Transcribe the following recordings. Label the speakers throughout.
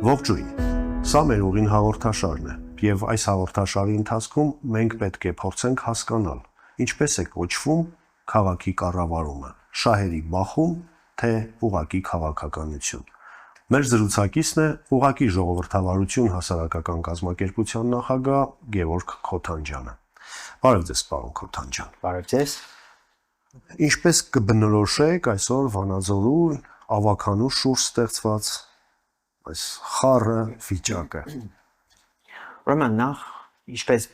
Speaker 1: Ողջույն, սա մեր ուղին հաղորդաշարն է, և այս հաղորդաշարի ընթացքում մենք պետք է փորձենք հասկանալ, ինչպես է կոչվում քաղաքի կառավարումը, շահերի բախում, թե ուղղակի քաղաքականություն։ Մեր զրուցակիցն է ուղղակի ժողովրդավարություն հասարակական կազմակերպության նախագահ Գևորգ Քոթանջյանը։ Բարև ձեզ, պարոն Քոթանջյան։
Speaker 2: Բարև ձեզ։
Speaker 1: Ինչպես կբնորոշեք այսօր Վանաձորու ավականու շուրջ ստեղծված այս խառը վիճակը։
Speaker 2: Ուրեմն նախ, ինչպես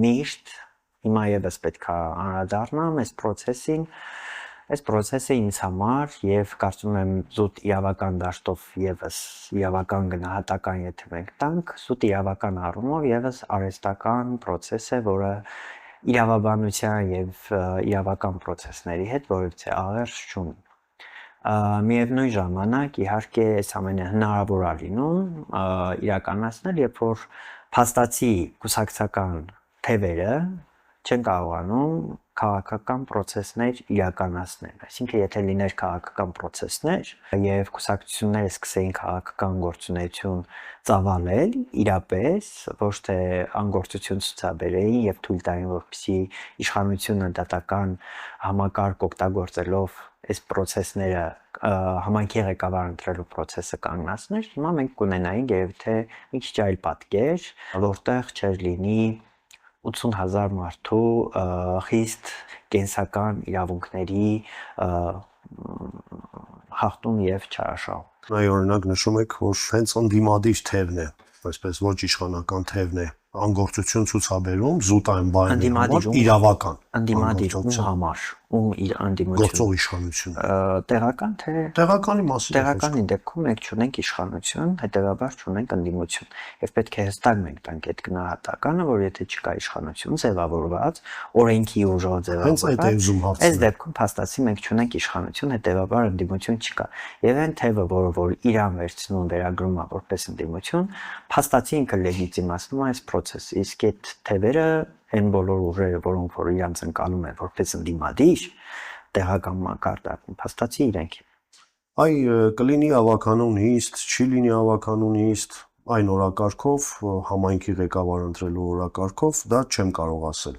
Speaker 2: միշտ, հիմա եւս պետք է անդրադառնամ այս process-ին։ Այս process-ը ինձ համար եւ կարծում եմ զուտ իրավական դաշտով եւս իրավական գնահատական, եթե մենք տանք, զուտ իրավական առումով եւս արհեստական process է, որը իրավաբանության եւ իրավական process-ների հետ որևէ աղերս չունի։ Միևնույն ժամանակ իհարկե այս ամենը հնարավոր է լինում իրականացնել, երբ որ փաստացի կուսակցական թևերը չեն կարողանում քաղաքական process-ներ իրականացնել։ Այսինքն, եթե լիներ քաղաքական process-ներ եւ կուսակցությունները սկսեին քաղաքական գործունեություն ծավալել, իրապես ոչ թե անգործություն ցուցաբերեին եւ թույլ տային, որպեսզի իշխանությունը դատական համակարգ օգտագործելով այս process-ները համայնքի ղեկավար ընտրելու process-ը կանգնացներ, հիմա մենք կունենայինք երևի մի քիչ այլ պատկեր, որտեղ չէր լինի 80,000 մարդու խիստ կենսական իրավունքների խախտում եւ չարաշահում։
Speaker 1: Այ օրինակ նշում եք, որ հենց ընդդիմադիր թևն է, այսպես ոչ իշխանական թևն է անգործություն ցուցաբերում զուտ այն բաների համար իրավական
Speaker 2: ընդդիմադիր ում համար ում իր ընդդիմություն
Speaker 1: գործող իշխանությունը
Speaker 2: տեղական թե
Speaker 1: տեղականի մասին
Speaker 2: տեղականի դեպքում մենք չունենք իշխանություն, հետեւաբար չունենք ընդդիմություն եւ պետք է հստակ մենք տանք այդ գնահատականը, որ եթե չկա իշխանություն ձևավորված օրենքի ուժով ձևավորված այս դեպքում փաստացի մենք չունենք իշխանություն, հետեւաբար ընդդիմություն չկա եւ այն թևը, որ իրան վերցնում վերագրում է որպես ընդդիմություն, փաստացի ինքը լեգիտիմացնում է այս process-ը, իսկ այդ թևերը այն բոլոր ուժերը, որոնք որ իրանց ընկալում են որպես ընդդիմադիր, տեղական մակարդակում փաստացի իրենք են։
Speaker 1: Այ կլինի ավականու նիստ, չի լինի ավականու նիստ, այն օրակարգով, համայնքի ղեկավար ընտրելու օրակարգով, դա չեմ կարող ասել։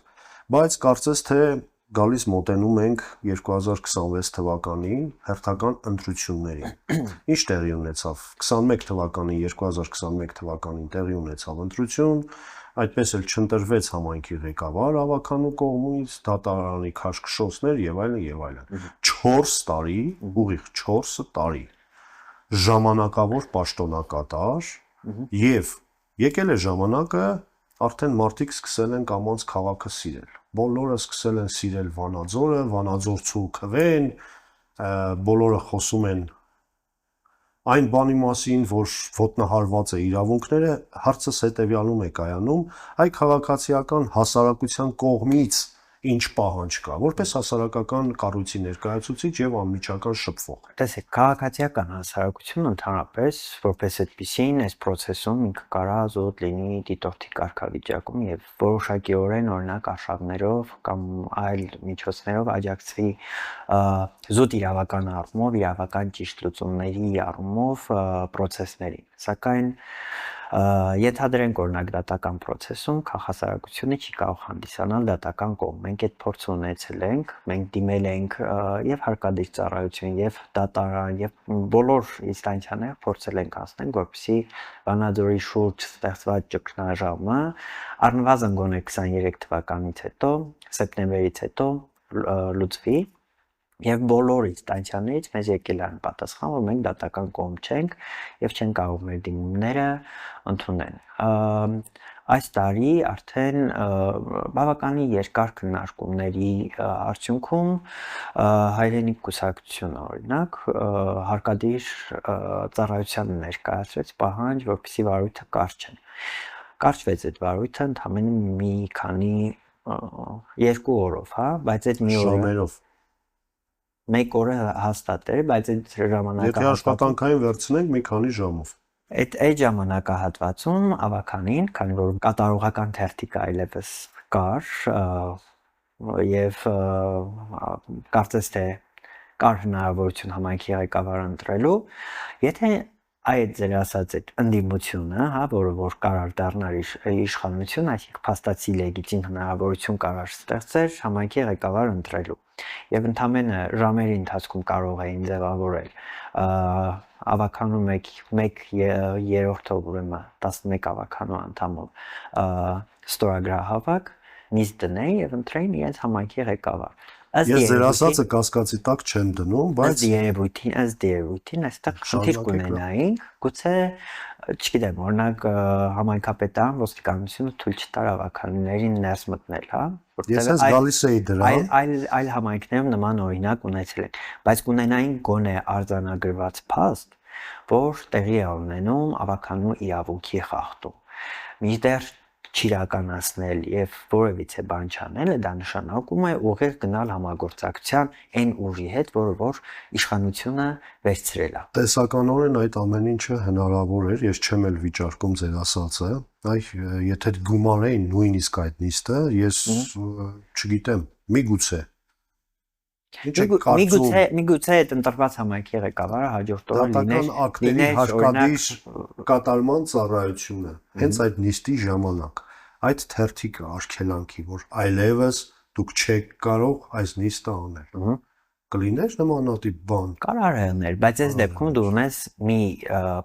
Speaker 1: Բայց կարծես թե գալիս մոտենում ենք 2026 թվականին հերթական ընտրություններին։ Ինչ տեղի ունեցավ 21 թվականին, 2021 թվականին տեղի ունեցավ ընտրություն, այդպես էլ չընտրվեց համայնքի ղեկավար ավականու կողմից, դատարանի քաշքշոցներ եւ այլն եւ այլն։ 4 տարի, ուղիղ 4 տարի ժամանակավոր պաշտոնակատար եւ եկել է ժամանակը արդեն մարդիկ սկսել են կամած քաղաքը սիրել։ Բոլորը սկսել են սիրել Վանաձորը, Վանաձորցու քվեն, բոլորը խոսում են այն բանի մասին, որ ոտնահարված է իրավունքները, հարցս հետևյալում է կայանում, այ քաղաքացիական հասարակության կողմից ինչ պահանջ կա, որպես հասարակական կառույցի ներկայացուցիչ եւ անմիջական շփվող։
Speaker 2: Տեսեք, քաղաքացիական հասարակությունը ընդհանրապես որպես այդպիսին այս process-ում ինքը կարա զուտ լինի դիտորդի կարգավիճակում եւ որոշակիորեն օրինակ արշավներով կամ այլ միջոցներով աջակցվի զուտ իրավական առումով, իրավական ճիշտ լուծումների առումով process-ներին։ Սակայն ենթադրենք օրինակ դատական process-ում քաղաքասարակությունը չի կարող հանդիսանալ դատական կողմ։ Մենք այդ փորձը ունեցել ենք, մենք դիմել ենք եւ հարկադիր ծառայություն, եւ դատարան, եւ բոլոր ինստանցիաները փորձել ենք անցնել, որպեսզի Վանաձորի շուրջ ստեղծված ճգնաժամը առնվազն գոնե 23 թվականից հետո, սեպտեմբերից հետո լուծվի։ Եվ բոլոր ինստանցիաներից մեզ եկել է պատասխան, որ մենք դատական կողմ չենք եւ չեն կարող մեր դիմումները ընդունել։ Այս տարի արդեն բավականին երկար քննարկումների արդյունքում հայրենիք կուսակցությունը օրինակ հարկադիր ծառայության ներկայացրեց պահանջ, որպեսզի վարույթը կարճեն։ Կարճվեց այդ վարույթը ընդամենը մի քանի 2 օրով, հա, բայց այդ մի
Speaker 1: օրով
Speaker 2: մեկ օրը հաստատ էր, բայց այդ ժամանակահատվածում
Speaker 1: եթե աշխատանքային վերցնենք մի քանի ժամով։
Speaker 2: Այդ ժամանակահատվածում ավականին, քանի որ կատարողական թերթիկ այլևս կար եւ կարծես թե կար հնարավորություն համայնքի ղեկավար ընտրելու, եթե այդ ձեր ասած այդ ընդդիմությունը, հա, որը որ կարար դառնալ իշխանություն, այսինքն փաստացի լեգիտիմ հնարավորություն կարար ստեղծել համայնքի ղեկավար ընտրելու։ Եվ ընդամենը ժամերի ընթացքում կարող էին ձևավորել ավականու 1/3-ով, ուրեմն 11 ավականու անդամով ստորագրահավաք նիստ դնեին եւ ընտրեին իրենց համայնքի ղեկավար։
Speaker 1: Ես ձեր ասածը կասկածի տակ չեմ դնում, բայց
Speaker 2: ըստ երևույթին այստեղ խնդիր կունենայինք, գուցե, չգիտեմ, օրինակ համայնքապետարան ոստիկանությունը թույլ չտար ավականուներին ներս մտնել, հա,
Speaker 1: ես հենց գալիս էի դրան,
Speaker 2: այլ համայնքներում նման օրինակ ունեցել են, բայց կունենային գոնե արձանագրված փաստ, որ տեղի է ունենում ավականու իրավունքի խախտում։ Մինչդեռ չիրականացնել եւ որևիցե բան չանելը դա նշանակում է ուղիղ գնալ համագործակցության այն ուժի հետ, որը որ իշխանությունը վերցրել է։
Speaker 1: Տեսականորեն այդ ամեն ինչը հնարավոր էր, ես չեմ էլ վիճարկում ձեր ասածը, եթե գումարեին նույնիսկ այդ նիստը, ես չգիտեմ, միգուցե
Speaker 2: Միգուցե այդ ընտրված համայնքի ղեկավարը հաջորդ օրը
Speaker 1: լիներ հարկադիր կատարման ծառայությունը հենց այդ նիստի ժամանակ այդ թերթիկը արգելանքի որ այլևս դուք չեք կարող այս նիստը անել կլիներ նմանատիպ բան
Speaker 2: կարող է լինել բայց այս դեպքում դու ունես մի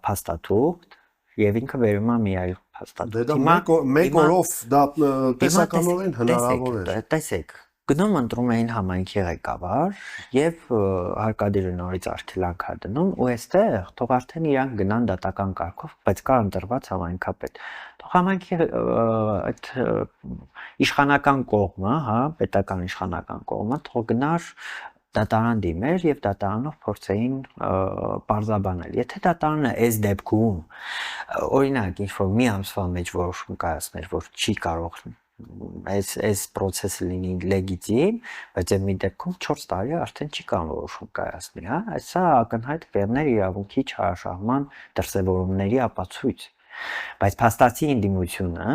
Speaker 2: փաստաթուղթ եւ ինքը վերում է մի այլ փաստաթուղթ
Speaker 1: մեկ օրով դա տեսականորեն հնարավոր է
Speaker 2: տեսեք գնում ընտրում էին համայնքի ղեկավար եւ հարկադիրը նորից արգելանք դնում ու այստեղ թող արդեն իրանք գնան դատական կարգով բայց կա ընտրված համայնքապետ թող համայնքի այդ իշխանական կողմը հա պետական իշխանական կողմը թող գնար դատարան դիմեր եւ դատարանով փորձեին պարզաբանել եթե դատարանը այս դեպքում օրինակ ինչ որ մի ամսվա մեջ որոշում կայացներ որ չի կարող այս process-ը լինի լեգիտիմ, բայց այդ մի դեպքում 4 տարի արդեն չի կարող որոշում կայացնել, հա? Սա ակնհայտ կերներ իրավունքի չարաշահման դրսևորումների ապացույց։ Բայց փաստացի ընդդիմությունը,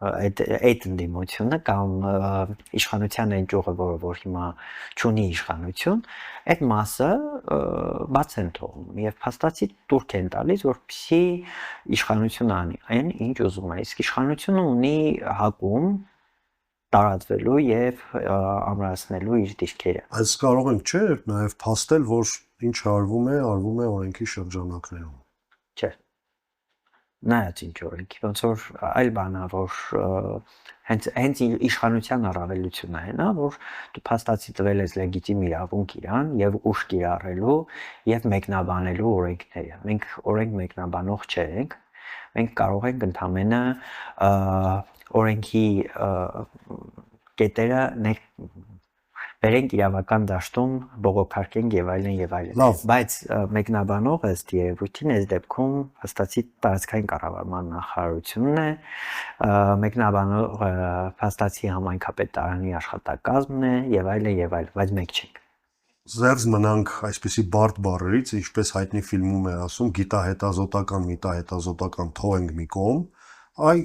Speaker 2: այդ ընդդիմությունը կամ իշխանության այն ճյուղը, որ հիմա չունի իշխանություն, այդ մասը բաց են թողնում եւ փաստացի տուրք են տալիս, որպեսզի իշխանությունը անի այն, ինչ ուզում է։ Իսկ իշխանությունը ունի հակում տարածվելու եւ ամրացնելու իր դիրքերը։
Speaker 1: Այս կարող ենք չէ նաեւ փաստել, որ ինչ արվում է օրենքի շրջանակներում։
Speaker 2: Չէ։ Նայած ինչ օրենքի, ոնց որ այլ բանա, որ հենց իշխանության առավելությունն է, հա, որ դու փաստացի տվել ես լեգիտիմ իրավունք իրան եւ ուժ կիրառելու եւ մեկնաբանելու օրենքները։ Մենք օրենք մեկնաբանող չենք, մենք կարող ենք ընդամենը օրենքի կետերը բերենք իրավական դաշտում բողոքարկենք եւ այլն բայց մեկնաբանողը ըստ երևույթին այս դեպքում հաստատի տարածքային կառավարման նախարարությունն է մեկնաբանողը հաստատի համայնքապետարանի աշխատակազմն է եւ այլն բայց մենք չենք
Speaker 1: Զերծ մնանք այսպիսի բարդ բառերից ինչպես հայտնի ֆիլմում է ասում գիտահետազոտական թողենք մի կողմ այ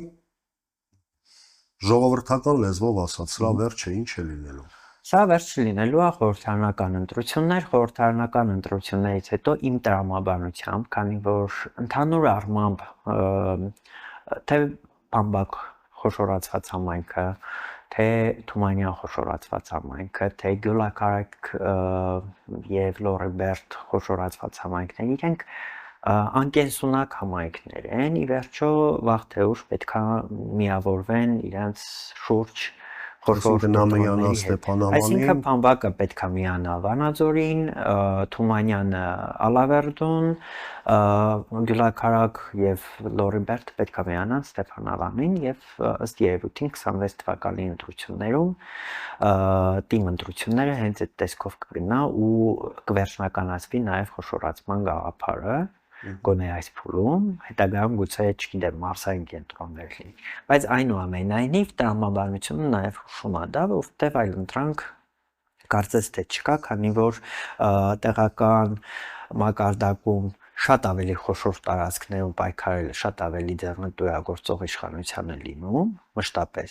Speaker 1: ժողովրդական լեզվով ասած սրա վերջը ինչ է լինելու
Speaker 2: Սա վերջ լինելու է խորհրդարանական ընտրություններից հետո իմ տրամաբանությամբ, քանի որ ընդհանուր առմամբ թե Բամբակ խոշորացված համայնքը, թե Թումանյան խոշորացված համայնքը, թե Գյուլակարակ եւ Լորիբերտ խոշորացված համայնքներ, իրենք անկենսունակ համայնքներ են, ի վերջո վաղ թե ուշ պետքա միավորվեն իրենց շուրջ
Speaker 1: Նամեյանը Ստեփանավանին
Speaker 2: Այսինքն Բամբակը պետքա միանա Վանաձորին, Թումանյանը Ալավերդուն, Գյուլակարակ եւ Լորիբերտ պետքա միանան Ստեփանավանին եւ ըստ երևույթին 26 թվականի ընտրություններում թիմ ընտրությունները հենց այդ տեսքով կգնա ու կվերջնականացվի նաեւ խոշորացման գաղափարը գոնե այս փուլում, հետագայում գուցե չգիտեմ մարսային կենտրոններ լինի, բայց այնուամենայնիվ տրամաբանությունը նաև հուշում է դա, որտեղ այլ ընտրանք կարծես թե չկա, քանի որ տեղական մակարդակում շատ ավելի խոշոր տարածքներում պայքարելը շատ ավելի ձեռնտուագործող իշխանության է լինում մշտապես,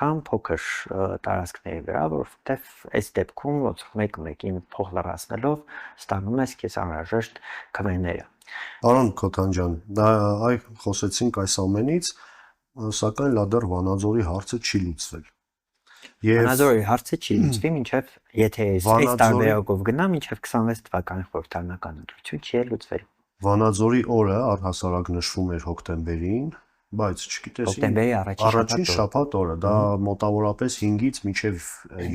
Speaker 2: քան փոքր տարածքների վրա, որովհետև այս դեպքում ոնց մեկ-մեկին փող լրացնելով ստանում ես քեզ անհրաժեշտ քվեները։
Speaker 1: Պարոն Քոթանջյան, այ խոսեցինք այս ամենից, սակայն լադեռ Վանաձորի հարցը չի լուծվել։
Speaker 2: Վանաձորի հարցը չի լուծվի մինչև եթե այս տարբերակով գնա մինչև 26 թվականի խորհրդարանական ընտրություն չի լուծվել։
Speaker 1: Վանաձորի օրը առհասարակ նշվում էր հոկտեմբերին, բայց չգիտես
Speaker 2: հոկտեմբերի
Speaker 1: առաջին շաբաթ օրը, դա մոտավորապես 5-ից մինչև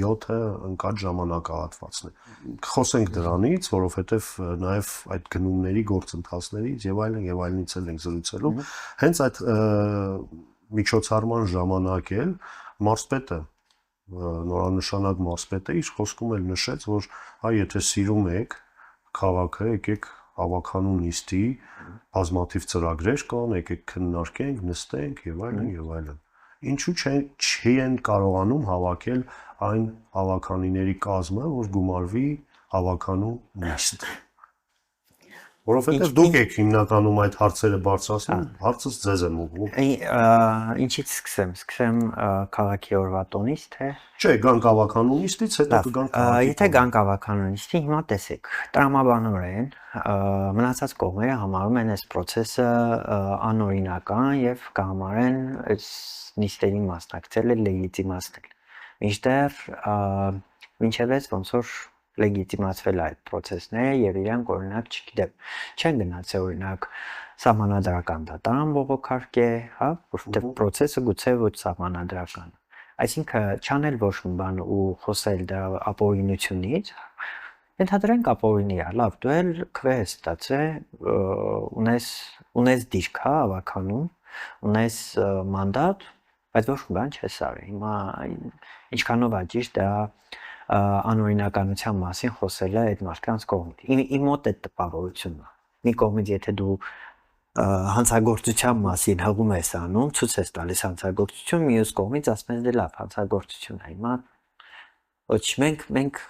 Speaker 1: 7-ը ընկած ժամանակահատվածն է։ Խոսենք դրանից, որովհետև նաև այդ գնումների գործընթացներից եւ այլնից էլ ենք զրուցելու։ Հենց այդ միջոցառման ժամանակ էլ մարզպետը նորանշանակ մարզպետը իր խոսքում էլ նշեց, որ այ եթե սիրում եք քաղաքը, եկեք հավաքանուն նիստի, բազմաթիվ ծրագրեր կան, եկեք քննարկենք, նստենք եւ այլն։ Ինչու չեն կարողանում հավաքել այն հավաքանիների կազմը, որ գումարվի հավաքանու նիստ։ Որովհետև դուք եք հիմնականում այդ հարցերը բարձրացնում, հարցս ձեզ եմ ուղղում։
Speaker 2: Ինչից սկսեմ քաղաքի օրվա տոնից, թե
Speaker 1: Չէ, գանք հավաքանունիստից, հետո կգանք քաղաքի։
Speaker 2: Եթե գանք հավաքանունիստի, հիմա տեսեք, տրամաբանորեն մնացած կողմերը համարում են այս process-ը անօրինական եւ կհամարեն այս նիստերին մասնակցելը լեգիտիմացնել։ Մինչդեռ մինչև այս ոնց որ լեգիտիմացվել այդ process-ները եւ իրանք օրինակ, չգիտեմ, չեն գնացել օրինակ սահմանադրական դատարան բողոքարկե, հա, որովհետեւ process-ը գուցե ոչ սահմանադրական։ Այսինքն չանել ոչ մի բան ու խոսել դրա ապօրինությունից, ենթադրենք ապօրինի է, լավ, դու էլ քվե ես ստացել, ունես դիրք, հա, հավաքանում, ունես մանդատ, բայց ոչ մի բան չես արել։ Հիմա ինչքանով է ճիշտ դա անօրինականության մասին խոսելը այդ մարդկանց կողմից։ Իմ մոտ է տպավորությունն է։ Մի կողմից եթե դու հանցագործության մասին հղում ես անում, ցույց ես տալիս հանցագործություն, մյուս կողմից ասում ես դե լավ, հանցագործություն է։ Հիմա ոչ մենք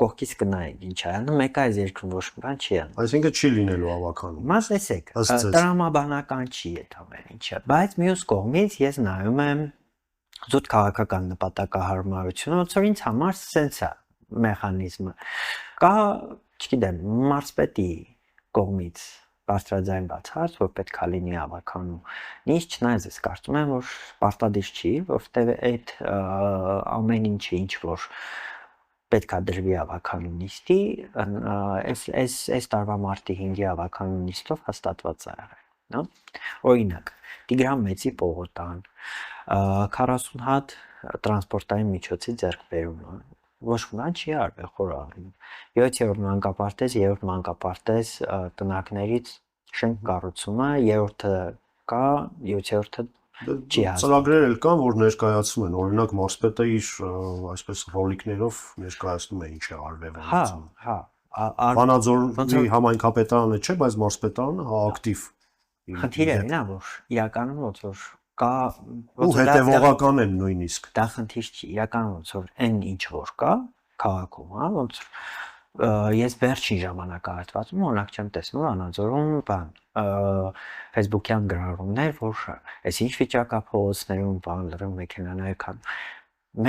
Speaker 2: կողքից կնայենք ինչ է անում, մեկ այս երկրում ոչ մի բան չի անում։
Speaker 1: Այսինքն չի լինելու հավաքանում։
Speaker 2: Հիմա տեսեք, տրամաբանական չի այդ ամեն ինչը, բայց մյուս կողմից ես նայում եմ զուտ քաղաքական նպատակահարմարությունը, ոնց որ ինձ համար սենց է մեխանիզմը։ Կա, չգիտեմ, մարզպետի կողմից բարձրաձայնված հարց, որ պետք է լինի հավաքանում։ Ինչ չնայած ես կարծում եմ, որ պարտադիր չի, որովհետև այդ ամեն ինչը ինչ որ պետք է դրվի հավաքանու նիստի, այս տարվա մարտի 5-ի հավաքանու նիստով հաստատված է եղել, նո՞։ Օրինակ, Տիգրան Մեծի պողոտան, 40 հատ տրանսպորտային միջոցի ձեռքբերումը, ոչ մի բան չի արվել խորհրդին։ 7-րդ մանկապարտեզ, 3-րդ մանկապարտեզ տնակներից շենք կառուցումը, 3-րդը կա, 7-րդը չի հասնում։
Speaker 1: Ծրագրեր էլ կան, որ ներկայացում են, օրինակ մարզպետը իր այսպես ռոլիկներով ներկայացնում է ինչ է արվել։
Speaker 2: Հա։
Speaker 1: Վանաձորի համայնքապետարանը չէ, բայց մարզպետարանը հա ակտիվ։
Speaker 2: Խնդիրը այն է, որ իրականում ոնց որ կա
Speaker 1: ու հետևողական են նույնիսկ։
Speaker 2: Դա խնդիր չի, իրականում ոնց որ այն ինչ որ կա քաղաքում, հա, ոնց ես վերջին ժամանակահատվածում օրինակ չեմ տեսնում Վանաձորում բան Facebook-յան գրառումներ, որ այսինչ վիճակա փողոցներում բան լրիվ մեքենաներ կան։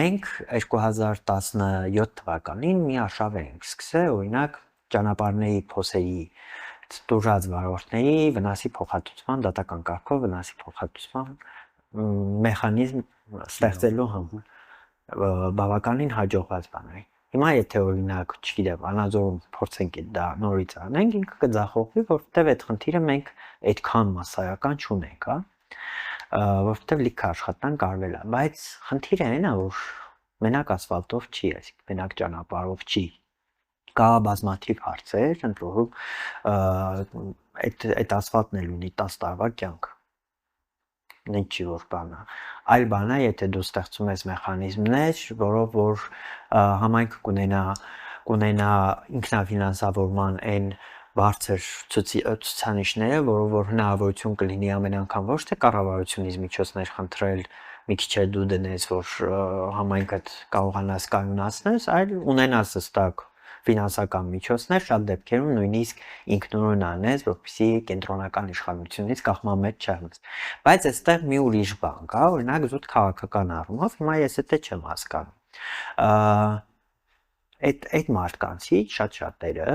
Speaker 2: Մենք 2017 թվականին մի արշավ ենք սկսել, օրինակ ճանապարհների փոսերի տուժած վարորդների վնասի փոխհատուցման դատական կարգով վնասի փոխհատուցման մեխանիզմ ստեղծելու համար բավականին հաջողված բան է։ Հիմա եթե օրինակ, չգիտեմ, Վանաձորում փորձենք դա նորից անենք, ինքը կձախողվի, որովհետև այդ խնդիրը մենք այդքան massայական չունենք, հա, որովհետև լիքը աշխատանք արվել է, բայց խնդիրը այն է, որ մենակ ասֆալտով չի, այսինքն մենակ ճանապարհով չի։ Կա բազմաթիվ հարցեր, ընդ որում այդ ասֆալտն էլ ունի 10 տարվա կյանք։ Ինչի որ բան է։ Այլ բան է, եթե դու ստեղծում ես մեխանիզմներ, որով որ համայնքը կունենա ինքնաֆինանսավորման այն բարձր ցուցանիշները, որով որ հնարավորություն կլինի ամեն անգամ ոչ թե կառավարությունից միջոցներ խնդրել, մի քիչ է դու դնես, որ համայնքդ կարողանաս կայունացնես, այլ ունենաս հստակ ֆինանսական միջոցներ, շատ դեպքերում նույնիսկ ինքնուրույն անես, որպեսզի կենտրոնական իշխանությունից կախմամետ չհանես։ Բայց այստեղ մի ուրիշ բան կա, օրինակ զուտ քաղաքական առումով, հիմա ես դա չեմ հասկանում։ Այդ մարդկանցից շատ-շատերը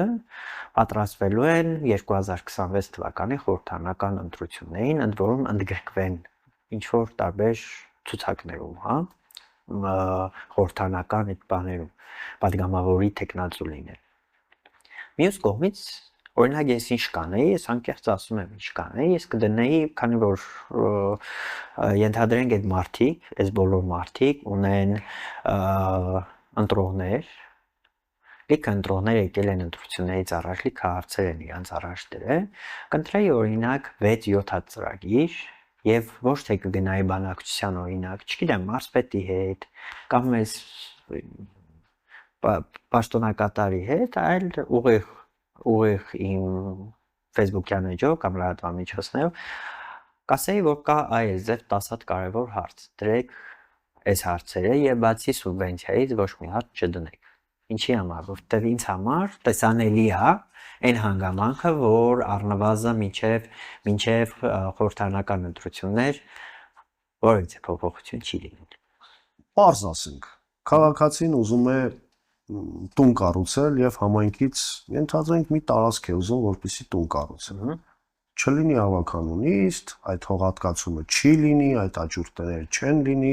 Speaker 2: պատրաստվելու են 2026 թվականի խորհրդարանական ընտրություններին, ընդ որում ընդգրկվեն ինչ-որ տարբեր ցուցակներում, հա, խորհրդարանական այդ բաներում, падգամավորի տեխնացու լինել։ Մյուս կողմից, օրինակ ես ինչ կանեի, ես անկեղծ ասում եմ ինչ կանեի, ես կդնեի, քանի որ ենթադրենք այդ մարդիկ, այս բոլոր մարդիկ ունեն ընտրողներ, լիքը ընտրողներ եկել են ընտրություններից առաջ, լիքը հարցեր են իրանց առաջ դրել, կընտրեի օրինակ 6-7 հատ ծրագիր եւ ոչ թե կգնայի բանակցության օրինակ, չգիտեմ, մարզպետի հետ կամ մեզ պաշտոնակատարի հետ, այլ ուղիղ իմ Facebook-յան էջով կամ լրատվամիջոցներով կասեի, որ կա այս ձև 10 հատ կարևոր հարց, դրեք այս հարցերը եւ բացի սուբվենցիայից ոչ մի հատ չդնեք։ Ինչի համար, որտեղ ինձ համար տեսանելի է այն հանգամանքը, որ առնվազն մինչև խորհրդարանական ընտրություններ որևէ փոփոխություն չի լինել։
Speaker 1: Պարզ ասենք, քաղաքացին ուզում է տուն կառուցել եւ համայնքից ենթադրենք մի տարածք է ուզում, որպեսզի տուն կառուցել։ Չլինի ավականունիստ, այդ հողատկացումը չի լինի, այդ աճուրդները չեն լինի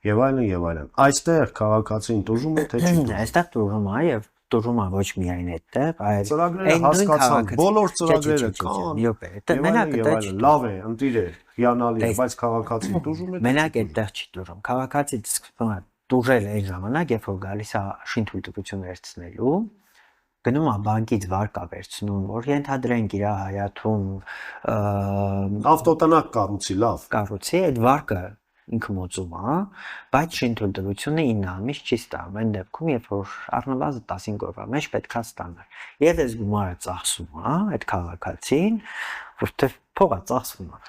Speaker 1: եւ այլն եւ այլն։ Այստեղ քաղաքացին տուժում է թե չի։
Speaker 2: Այստեղ տուժում է եւ տուժում է ոչ միայն այդտեղ, այլ
Speaker 1: ծրագրերը հասկացան, բոլոր ծրագրերը կան։
Speaker 2: Դա մենակ այդտեղ չի։
Speaker 1: Լավ է, ընտիր է, հիանալի է, բայց քաղաքացին տուժում է։
Speaker 2: Մենակ այդտեղ չի տուժում։ Քաղաքացին սկսում է տուժել այն ժամանակ, երբ որ գալիս է շինթույլտվություն վերցնելու, գնում է բանկից վարկա վերցնում, որ ենթադրենք իր հայաթում
Speaker 1: ավտոտնակ կառուցի, լավ։
Speaker 2: Կառուցի, այդ վարկը ինքը մոծում է, բայց շինթույլտվությունը 9 ամիս չի ստանում։ Այն դեպքում, երբ որ առնվազն 15 օրվա մեջ պետքա ստանալ։ Եվ այս գումարը ծախսում է այդ քաղաքացին, որտեղ փողը ծախսվում է։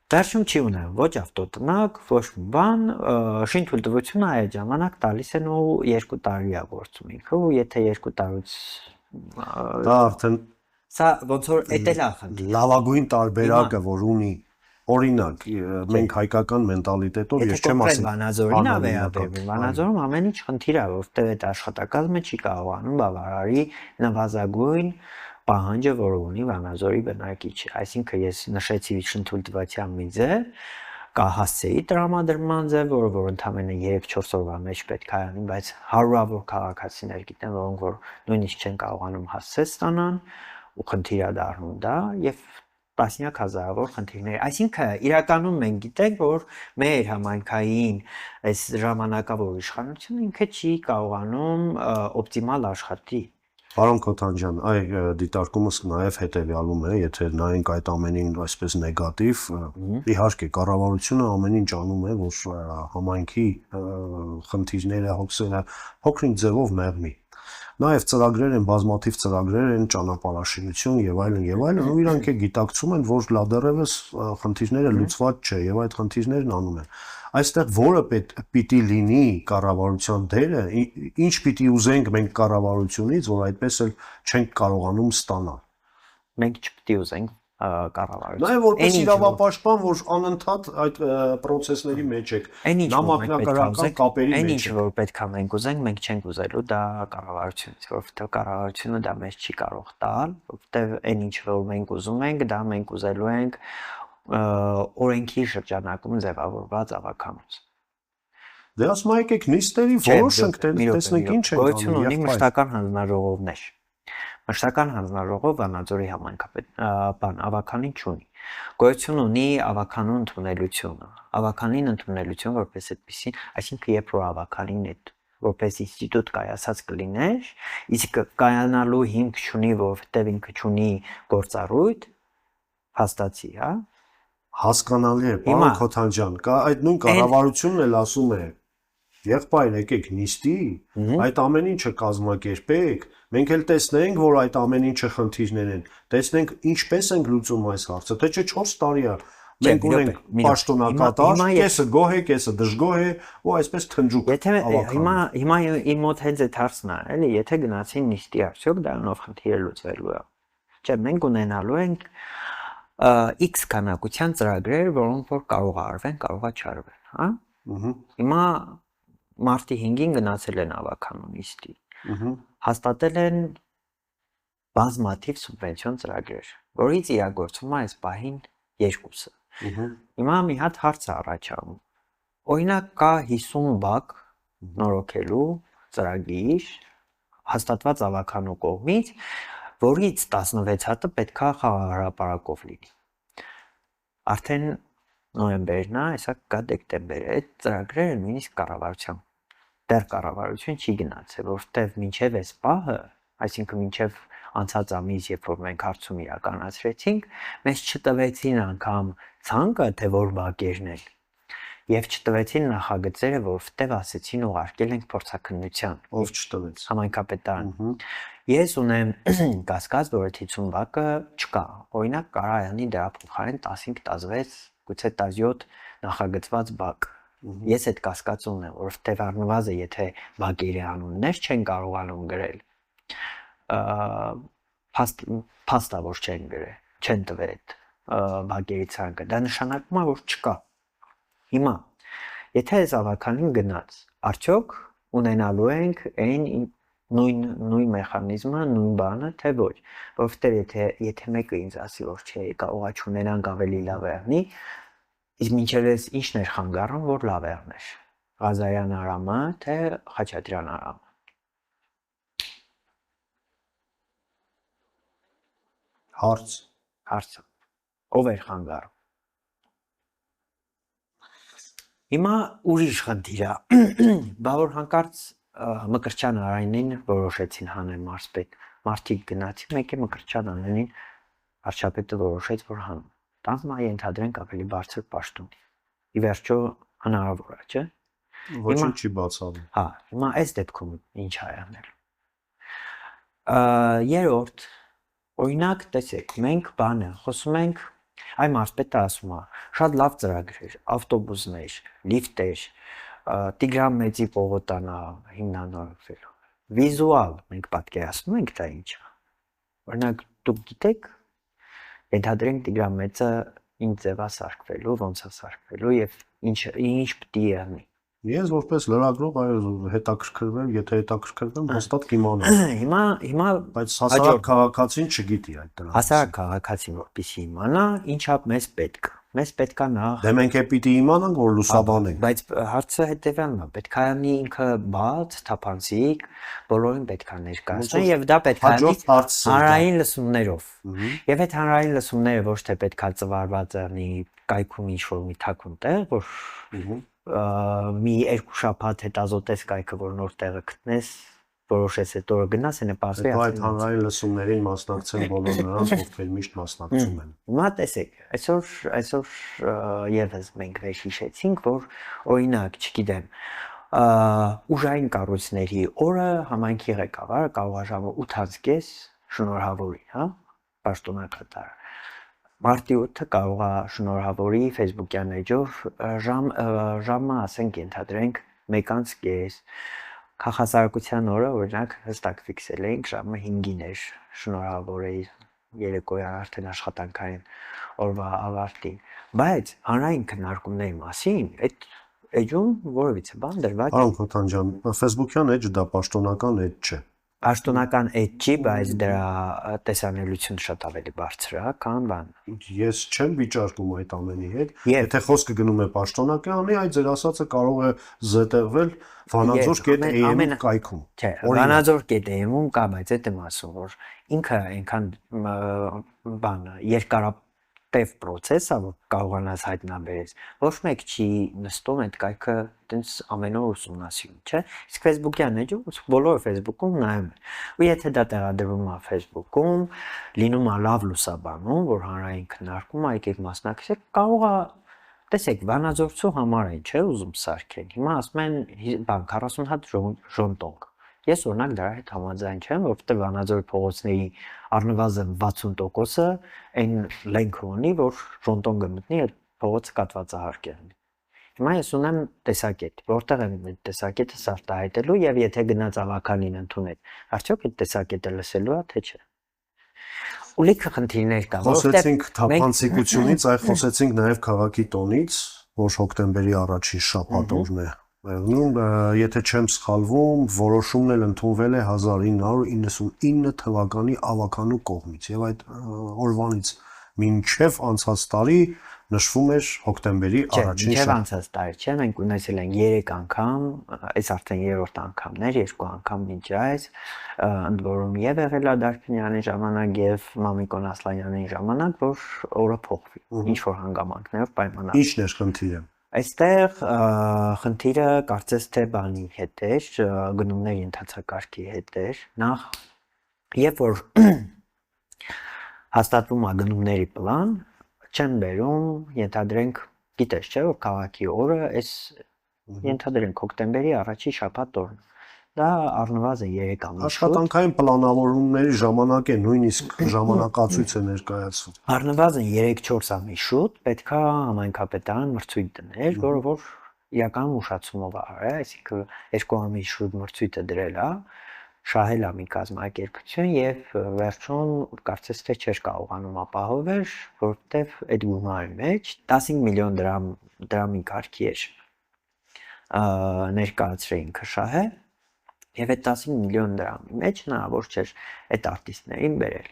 Speaker 2: Վերջում չի ունեն ոչ ավտոտնակ, ոչ մի բան, շինթույլտվությունը այդ ժամանակ տալիս են ու 2 տարի է գործում ինքը, ու եթե 2 տարուց
Speaker 1: դա արդեն
Speaker 2: սա ոնց որ էտել է խնդիր։
Speaker 1: Լավագույն տարբերակը, որ ունի օրինակ, մենք հայկական մենտալիտետով ես չեմ ասում
Speaker 2: Վանաձորին է վերաբերվում, Վանաձորում ամեն ինչ խնդիր է, որտեղ այդ աշխատակազմը չի կարողանում բավարարի նվազագույն պահանջը, որը ունի Վանաձորի բնակիչը, այսինքն ես նշեցի շինթույլտվության մի ձև, կա հասցեի տրամադրման ձև, որ ընդամենը 3-4 օրվա մեջ պետք է անի, բայց հարյուրավոր քաղաքացիներ գիտեն, որոնք որ նույնիսկ չեն կարողանում հասցե ստանան ու խնդիր է դառնում դա եւ տասնյակ հազարավոր խնդիրներ։ Այսինքն իրականում մենք գիտենք, որ մեր համայնքային այս ժամանակավոր իշխանությունը ինքը չի կարողանում օպտիմալ աշխատի։
Speaker 1: Պարոն Քոթանջյան, այ դիտարկումս նաև հետևյալում է, եթե նայենք այդ ամենին այսպես նեգատիվ, իհարկե կառավարությունը ամեն ինչ անում է, որ համայնքի խնդիրները, հոգսերը փոքրինչ ձևով մեղմի։ Նաև ծրագրեր են, բազմաթիվ ծրագրեր են, ճանապարհաշինություն եւ այլն, ու իրանք է գիտակցում են, որ լադերևս խնդիրները լուծված չէ եւ այդ խնդիրներն անում են։ Այստեղ որը պիտի լինի կառավարության դերը, ինչ պիտի ուզենք մենք կառավարությունից, որ այդպես էլ չենք կարողանում ստանալ։
Speaker 2: Մենք չպիտի ուզենք կառավարություն։
Speaker 1: Նաև որպես իրավապաշտպան, որ անընդհատ այդ process-ների մեջ եք, նամակնական կապերի մեջ։
Speaker 2: Այն ինչ որ պետք է մենք ուզենք, մենք չենք ուզելու դա կառավարությունից, որովհետև կառավարությունը դա մեզ չի կարող տալ, որովհետև այն ինչ որ մենք ուզում ենք, դա մենք ուզելու ենք օրենքի շրջանակում ձևավորված ավականոց։
Speaker 1: Դե ասում եկեք նիստերի որոշենք, տեսնենք ինչ են
Speaker 2: գոյություն ունի մշտական հանձնաժողովներ։ Մշտական հանձնաժողով Վանաձորի համայնքապետարան ավականին չունի։ Գոյություն ունի ավականու ընդունելությունը։ Ավականին ընդունելություն որպես այդպեսին, այսինքն երբ որ ավականին այդ որպես ինստիտուտ կայացած կլիներ, իսկ կայանալու հիմք չունի, որովհետև ինքը չունի գործառույթ, հաստատի, հա։
Speaker 1: Հասկանալի է, պարոն Քոթանջյան, կա այդ նույն կառավարությունն էլ ասում է. Եղբայր, եկեք նիստի, այդ ամեն ինչը կազմակերպեք, մենք էլ տեսնենք, որ այդ ամեն ինչը խնդիրներ են, տեսնենք ինչպես ենք լուծում այս հարցը, թե չէ 4 տարի է Մենք ունենք պաշտոնակատար, կեսը գոհ է, կեսը դժգոհ է, ու այսպես թնջուկ
Speaker 2: ավականն է։ Հիմա իմ մոտ հենց այդ հարցն է, էլի, եթե գնացին նիստի արդյոք դրանով խնդիրը լուծվելու է։ Չէ, մենք ունենալու ենք X քանակության ծրագրեր, որոնք որ կարող է արվեն, կարող է չարվեն, հա։ Հիմա մարտի 5-ին գնացել են ավականու նիստի։ Հաստատել են բազմաթիվ սուբվենցիոն ծրագրեր, որից իրագործվում է այս պահին 2-ը։ Հիմա մի հատ հարց է առաջանում։ Օրինակ կա 50 բակ նորոգելու ծրագիր հաստատված ավականու կողմից, որից 16 հատը պետքա խաղահարապարակով լինի։ Արդեն նոյեմբերն է, հեսա կա դեկտեմբեր է, այդ ծրագրերը նույնիսկ կառավարության դեռ կառավարություն չի գնացել, որովհետև մինչև այս պահը, այսինքն մինչև անցած ամիս, երբ որ մենք հարցում իրականացրեցինք, մեզ չտվեցին անգամ ցանկը, թե որ բակերն են, եւ չտվեցին նախագծերը, որովհետև ասեցին ուղարկել ենք փորձաքննության։
Speaker 1: Ով չտվեց։
Speaker 2: Համայնքապետարան։ Ես ունեմ կասկած, որ 50 բակը չկա։ Օրինակ կարայանի դրա փոխարեն 15-16, գուցե 17 նախագծված բակ։ Ես այդ կասկածը ունեմ, որովհետև առնվազն եթե բակերի անուններ չեն կարողանում գրել, փաստա որ չեն գրել, չեն տվել այդ բակերի ցանկը, դա նշանակում է, որ չկա։ Հիմա, եթե այս ավականին գնաց, արդյոք ունենալու ենք այն նույն մեխանիզմը, նույն բանը, թե ոչ, որովհետև եթե մեկը ինձ ասի, որ չէ, կարող է չունենանք ավելի լավ եղնի, իսկ մինչև ես ինչն էր խանգարում, որ լավ եղներ, Ղազարյան Արամը, թե Խաչատրյան Արամը։ Հարցը, ով էր խանգարում։ Հիմա ուրիշ խնդիր է, բա որ հանկարծ Մկրտչյան Արայնին որոշեցին հանել մարզպետ, մարդիկ գնացին, մեկ է Մկրտչյան Արայնին վարչապետը որոշեց, որ հանում։ Տանձմա ենթադրենք ավելի բարձր պաշտոն։ Ի վերջո հնարավոր է, չէ՞։
Speaker 1: Ոչինչ չի բացառում։
Speaker 2: Հա, հիմա այս դեպքում ինչ է եղել։ Երրորդ, օրինակ, տեսեք, մենք բանը խոսում ենք, այ մարզպետը ասում է, շատ լավ ծրագրեր, ավտոբուսներ, լիֆտեր, Տիգրան Մեծի պողոտանա հիմնանորոգվելու։ Վիզուալ մենք պատկերացնում ենք դա ինչ է։ Օրինակ, դուք գիտեք, ենթադրենք Տիգրան Մեծը ինչ ձև է սարքվելու, ոնց է սարքվելու եւ ինչ պետք է եղնի։
Speaker 1: Ես որպես լրագրող հետաքրքրվել, եթե հետաքրքրվեմ, հաստատ կիմանամ։
Speaker 2: Հիմա
Speaker 1: բայց հասարակ քաղաքացին չգիտի այդ դրանից։
Speaker 2: Հասարակ քաղաքացին որպեսզի իմանա, ինչա մեզ պետք։ Մեզ պետքա նախ։
Speaker 1: Դե մենք է պիտի իմանանք, որ լուսաբանենք։
Speaker 2: Բայց հարցը հետևյալն է, պետքա լինի ինքը բաց, թափանցիկ, բոլորին պետքա ներկայացնել եւ դա պետքա լինի հանրային լսումներով։ Եվ այդ հանրային լսումները ոչ թե պետքա ծվարված լինի կայքում ինչ-որ մի թաքուն տեղ, որ մի 2 շաբաթ հետազոտես կայքը, որ նոր տեղը գտնես, որոշես այդ օրը գնաս, այնը պարզվի
Speaker 1: այդ հանրային լսումներին մասնակցեն բոլոր նրանց, ովքեր միշտ մասնակցում են։
Speaker 2: Հիմա տեսեք, այսօր եւս մենք վերհիշեցինք, որ օրինակ, չգիտեմ, ուժային կառույցների օրը համայնքի ղեկավարը կարող է ժամը 8:30 շնորհավորի, հա, պաշտոնակատար։ Մարտի 8-ը կարող է շնորհավորի Facebook-յան էջով ժամը, ասենք, ենթադրենք 1:30։ Քաղաքասարակության օրը, օրինակ, հստակ ֆիքսել էինք ժամը 5-ին էր շնորհավորեի երեկոյան արդեն աշխատանքային օրվա ավարտին։ Բայց հանրային քննարկումների մասին այդ էջում որևիցե բան դրված
Speaker 1: Պարոն Քոթանջյան, Facebook-յան էջ դա պաշտոնական էջ չէ։
Speaker 2: Պաշտոնական էջ չի, բայց դրա տեսանելիությունը շատ ավելի բարձր է, քան բան։
Speaker 1: Ես չեմ վիճարկում այդ ամենի հետ։ Եթե խոսքը գնում է պաշտոնականի, այդ ձեր ասածը կարող է զետեղվել Վանաձոր.am կայքում։
Speaker 2: Չէ, Վանաձոր.am-ում կա, բայց այդ եմ ասում, որ ինքը այնքան բան երկարատև process է, որ կարողանաս հայտնաբերես։ Ոչ մեկ չի նստում այդ կայքը այտենց ամեն օր ուսումնասիրում, չէ՞։ Իսկ Facebook-յան էջում բոլորը Facebook-ում նայում են։ Ու եթե դա տեղադրվում է Facebook-ում, լինում է լավ լուսաբանում, որ հանրային քննարկում է, եկեք մասնակցեք, կարող է տեսեք, Վանաձորցու համար են, չէ՞, ուզում սարքեն։ Հիմա ասում են, բան 40 հատ ժոնտոնք։ Ես օրինակ դրա հետ համաձայն չեմ, որովհետև Վանաձոր փողոցների առնվազն 60%-ը այն լենքը ունի, որ ժոնտոնգը մտնի այդ փողոցը կատվածահարկել։ Հիմա ես ունեմ տեսակետ, որտեղ եմ այդ տեսակետը արտահայտելու եւ եթե գնաց ավականին ընդունել, արդյոք այդ տեսակետը լսելու է թե չէ։ Ու լիքը խնդիրներ կա,
Speaker 1: Խոսեցինք թափանցիկությունից, այ խոսեցինք նաև քաղաքի տոնից, որ հոկտեմբերի առաջին շաբաթօրն է եղնում, եթե չեմ սխալվում, որոշումն էլ ընդունվել է 1999 թվականի ավականու կողմից եւ այդ օրվանից մինչեւ անցած տարի նշվում էր հոկտեմբերի առաջին
Speaker 2: շաբաթ։ Չէ,
Speaker 1: շաբաթ։
Speaker 2: անցած տարի չէ, մենք ունեցել ենք 3 անգամ, այս արդեն 3-րդ անգամն էր, 2 անգամ մինչ այս, ընդ որում եւ եղել է Դարփնյանի ժամանակ եւ Մամիկոն Ասլանյանի ժամանակ, որ օրը փոխվի, ինչ որ հանգամանքներով պայմանավորված։
Speaker 1: Ինչն է խնդիրը։
Speaker 2: Այստեղ խնդիրը կարծես թե բանի հետ էր, գնումների ընթացակարգի հետ էր։ Նախ երբ որ հաստատվում է գնումների պլան, չեն բերում, ենթադրենք, գիտես չէ, որ քաղաքի օրը այս ենթադրենք հոկտեմբերի առաջի շաբաթ օրն։ Դա առնվազն 3 ամիս շուտ։
Speaker 1: Աշխատանքային պլանավորումների ժամանակ է նույնիսկ ժամանակացույց է ներկայացվում։
Speaker 2: Առնվազն 3-4 ամիս շուտ պետքա համայնքապետարան մրցույթ դներ, որը որ իրական ուշացումով է, այսինքն 2 ամիս շուտ մրցույթը դրել է, շահել է մի կազմակերպություն եւ վերջում կարծես թե չէր կարողանում ապահովել, որովհետեւ այդ գումարի մեջ 15 միլիոն դրամի կարգի էր ներկայացրել ինքը շահը եւ այդ 15 միլիոն դրամի մեջ հնարավոր չէր այդ արտիստներին բերել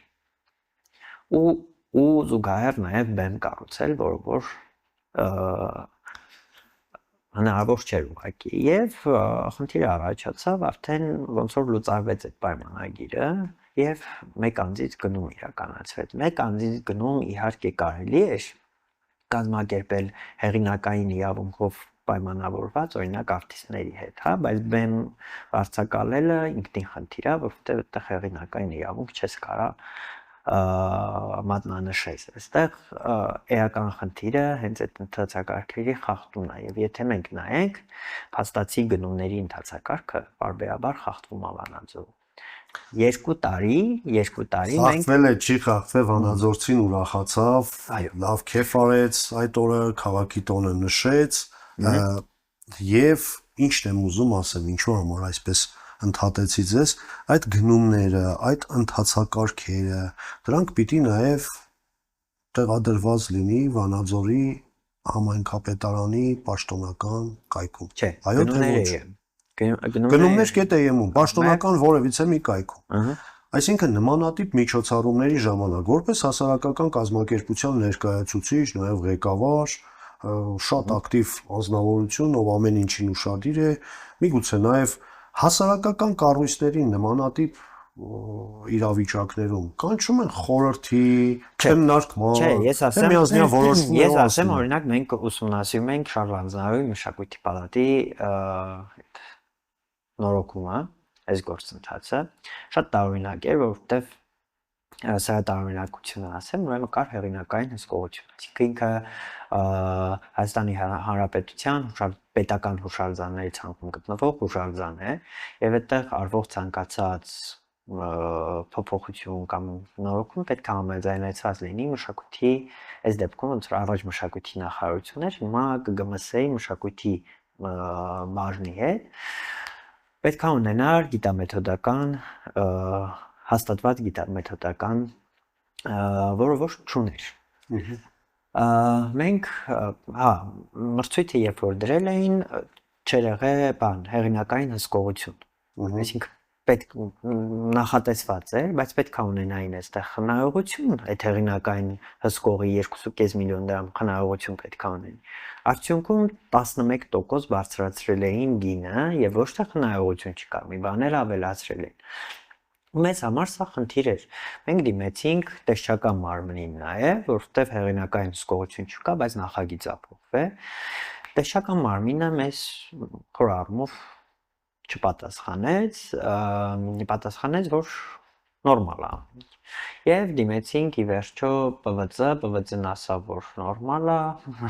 Speaker 2: ու զուգահեռ նաեւ բեմ կառուցել, որը որ հնարավոր չէր ուղղակի եւ խնդիրը առաջացավ արդեն ոնց որ լուծարվեց այդ պայմանագիրը եւ մեկ անձից գնում իրականացվեց։ Մեկ անձից գնում իհարկե կարելի է կազմակերպել հեղինակային իրավունքով պայմանավորված օրինակ արտիստների հետ, հա, բայց բեմ արձակալելը ինքնին խնդիր է, որովհետեւ այդտեղ հեղինակային իրավունք չես կարող մատնանշես։ Այստեղ էական խնդիրը հենց այդ ընթացակարգերի խախտումն է եւ եթե մենք նայենք փաստացի գնումների ընթացակարգը բարբերաբար խախտվում է Վանաձորում։ 2 տարի մենք
Speaker 1: խախտվել է, չի խախտվել, Վանաձորցին ուրախացավ, լավ քեֆ արեց, այդ օրը քաղաքի տոնը նշեց եւ ինչն եմ ուզում ասեմ, ինչու համար այսպես ընդհատեցի ձեզ, այդ գնումները, այդ ընթացակարգերը, դրանք պիտի նաև տեղադրված լինի Վանաձորի համայնքապետարանի պաշտոնական կայքում։
Speaker 2: Չէ,
Speaker 1: այո, թե ոչ։ Գնումներ ԿՏԵՄ-ում, պաշտոնական որևիցե մի կայքում։ Այսինքն նմանատիպ միջոցառումների ժամանակ որպես հասարակական կազմակերպության ներկայացուցիչ, նաև ղեկավար, շատ ակտիվ անձնավորություն, ով ամեն ինչին ուշադիր է, միգուցե նաև հասարակական կառույցների նմանատիպ իրավիճակներում կանչում են խորհրդի, քննարկման, թե միանձնյա որոշումներ։
Speaker 2: Ես ասեմ, օրինակ մենք ուսումնասիրում ենք Շարլանզանավի մշակույթի պալատի նորոգումը, այս գործընթացը շատ տարօրինակ էր, որովհետև սա տարօրինակությունը ասեմ, ուրեմն կար հեղինակային հսկողություն, այսինքն ինքը Հայաստանի Հանրապետության պետական հուշարձանների ցանկում գտնվող հուշարձան է եւ այդտեղ արվող ցանկացած փոփոխություն կամ նորոգում պետք է համաձայնեցված լինի մշակույթի, այս դեպքում ոնց որ առաջ մշակույթի նախարարություն էր, հիմա ԿԳՄՍ-ի մշակույթի բաժնի հետ պետք է ունենար գիտամեթոդական հաստատված գիտամեթոդական որը որ չուներ։ Մենք մրցույթը երբ որ դրել էին չէր եղել բան հեղինակային հսկողություն, այսինքն պետք նախատեսված էր, բայց պետք է ունենային այստեղ խնայողություն, այդ հեղինակային հսկողի 2.5 միլիոն դրամ խնայողություն պետք է ունենի։ Արդյունքում 11% բարձրացրել էին գինը եւ ոչ թե խնայողություն չկար, մի բաներ ավելացրել էին։ Մեզ համար սա խնդիր էր։ Մենք դիմեցինք տեսչական մարմնին նաեւ, որովհետեւ հեղինակային հսկողություն չկա, բայց նախագիծ ապրվել։ Տեսչական մարմինը մեզ խորարմով չպատասխանեց, որ նորմալ է։ Եվ դիմեցինք ի վերջո ՊՎԾ-ն ասավ, որ նորմալ է,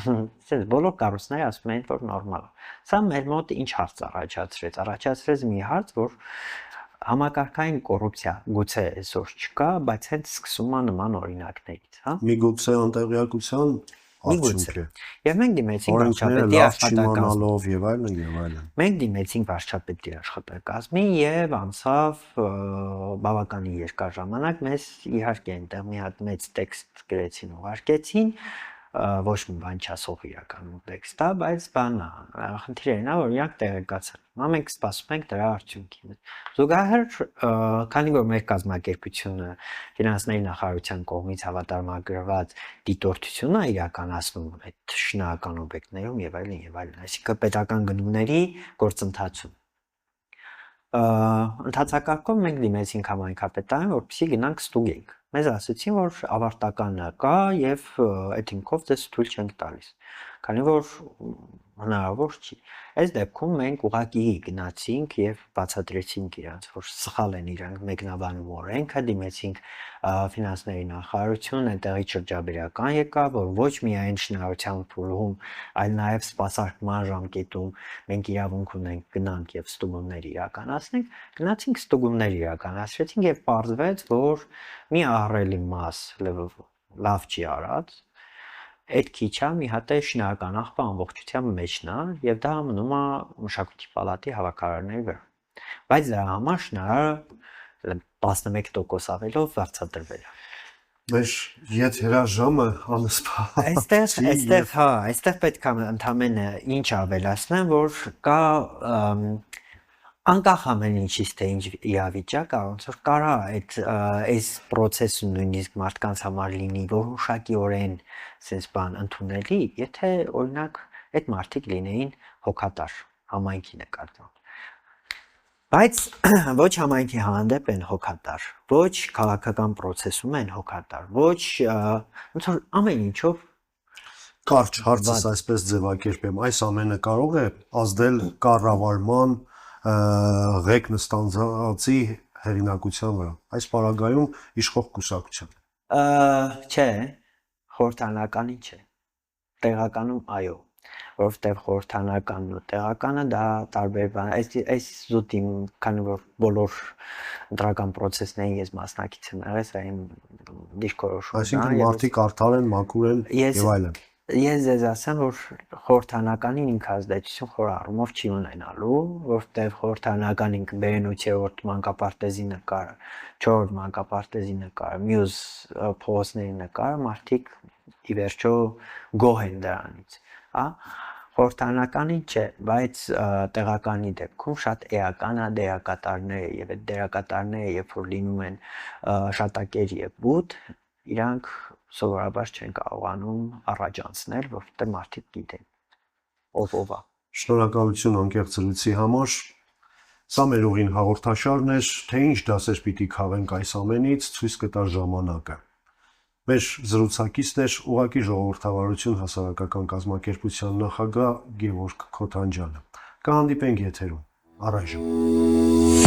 Speaker 2: ասես բոլոր կառույցները ասում են, որ նորմալ է։ Սա մեր մոտ ինչ հարց առաջացրեց։ Առաջացրեց մի հարց, որ համակարգային կոռուպցիա գուցե այսօր չկա, բայց հենց սկսում է նման օրինակներից, հա։
Speaker 1: Միգուցե անտեղյակության արդյունք է։
Speaker 2: Եվ մենք դիմեցինք
Speaker 1: Օրենքները
Speaker 2: վարչապետի
Speaker 1: լավ
Speaker 2: աշխատակազմին։
Speaker 1: չիմանալով եւ այլն եւ այլն։
Speaker 2: Մենք դիմեցինք վարչապետի աշխատակազմին եւ անցավ բավականին երկար ժամանակ մեզ իհարկե այնտեղ մի հատ մեծ տեքստ գրեցին, ուղարկեցին, ոչ մի բան չասող իրականում տեքստ է, բայց բանա, խնդիրն է, որ իրանք տեղեկացան։ Հիմա մենք սպասում ենք դրա արդյունքին։ Զուգահեռ, քանի որ մեր կազմակերպությունը ֆինանսների նախարարության կողմից հավատարմագրված դիտորդություն է իրականացնում այդ շինական օբյեկտներում եւ այլն, այսինքն պետական գնումների գործընթացում ընթացակարգով մենք դիմեցինք համայնքապետարան, որպեսզի գնանք ստուգենք։ Մեզ ասացին, որ ավարտականը կա եւ այդ հիմքով դες թույլ չենք տալիս։ Քանի որ հնարավոր չի։ Այս դեպքում մենք ուղղակի գնացինք եւ բացատրեցինք իրանց, որ սխալ են իրանք մեկնաբանում օրենքը, դիմեցինք ֆինանսների նախարարություն, այնտեղի շրջաբերական եկավ, որ ոչ միայն շինարարության փուլում, այլ նաեւ սպասարկման ժամկետում մենք իրավունք ունենք գնանք եւ ստուգումներ իրականացնենք, գնացինք ստուգումներ իրականացրեցինք եւ պարզվեց, որ մի ահռելի մաս լավ չի արած, այդ քիչը մի հատ է շինարական աղբը ամբողջությամբ մեջն է եւ դա մնում է մշակույթի պալատի հավաքարարների վրա։ Բայց դրա համար շինարարը 11% ավելով վարձատրվել է։
Speaker 1: Մեր եթ հրաժամը անսպասելի։
Speaker 2: Այստեղ պետք է ընդամենը ինչ ավելացնեմ, որ կա անկախ ամեն ինչից թե ինչ իրավիճակ է, ոնց որ կարա այս process-ը նույնիսկ մարդկանց համար լինի որոշակիորեն sense բան ընդունելի, եթե օրինակ այդ մարդիկ լինեին հոգատար համայնքի նկատմամբ։ Բայց ոչ համայնքի հանդեպ են հոգատար, ոչ քաղաքական process-ում են հոգատար, ոչ ոնց որ ամեն ինչով
Speaker 1: կարճ հարցս այսպես ձևակերպեմ, այս ամենը կարող է ազդել կառավարման ղեկնստանձի հեղինակության վրա, այս պարագայում իշխող կուսակցության։
Speaker 2: Չէ, խորհրդանականին չէ, տեղականում այո, որովհետև խորհրդանականն ու տեղականը դա տարբեր բան, այս զուտի, քանի որ բոլոր ընտրական process-ներին ես մասնակից եմ եղել, սա իմ դիրքորոշումն է։
Speaker 1: Այսինքն մարդիկ արդար են, մաքուր են եւ այլն։
Speaker 2: Ես ձեզ ասեմ, որ խորհրդանականին ինքը ազդեցություն խոր առումով չի ունենալու, որտեղ խորհրդանականին կբերեն 8-րդ մանկապարտեզի նկարը, 4-րդ մանկապարտեզի նկարը, մյուս փողոցների նկարը, մարդիկ ի վերջո գոհ են դրանից, հա։ Խորհրդանականին չէ, բայց տեղականի դեպքում շատ էական է դերակատարները եւ այդ դերակատարները, երբ որ լինում են շատակեր եւ բութ, իրանք սովորաբար չեն կարողանում առաջանցնել, որովհետև մարդիկ գիտեն ով է։
Speaker 1: Շնորհակալություն անկեղծ զրույցի համար։ Սա մեր ուղին հաղորդաշարն էր, թե ինչ դասեր պիտի քաղենք այս ամենից, ցույց կտա ժամանակը։ Մեր զրուցակիցն էր ուղղակի ժողովրդավարություն հասարակական կազմակերպության նախագահ Գևորգ Քոթանջյանը։ Կհանդիպենք եթերում։ Առայժմ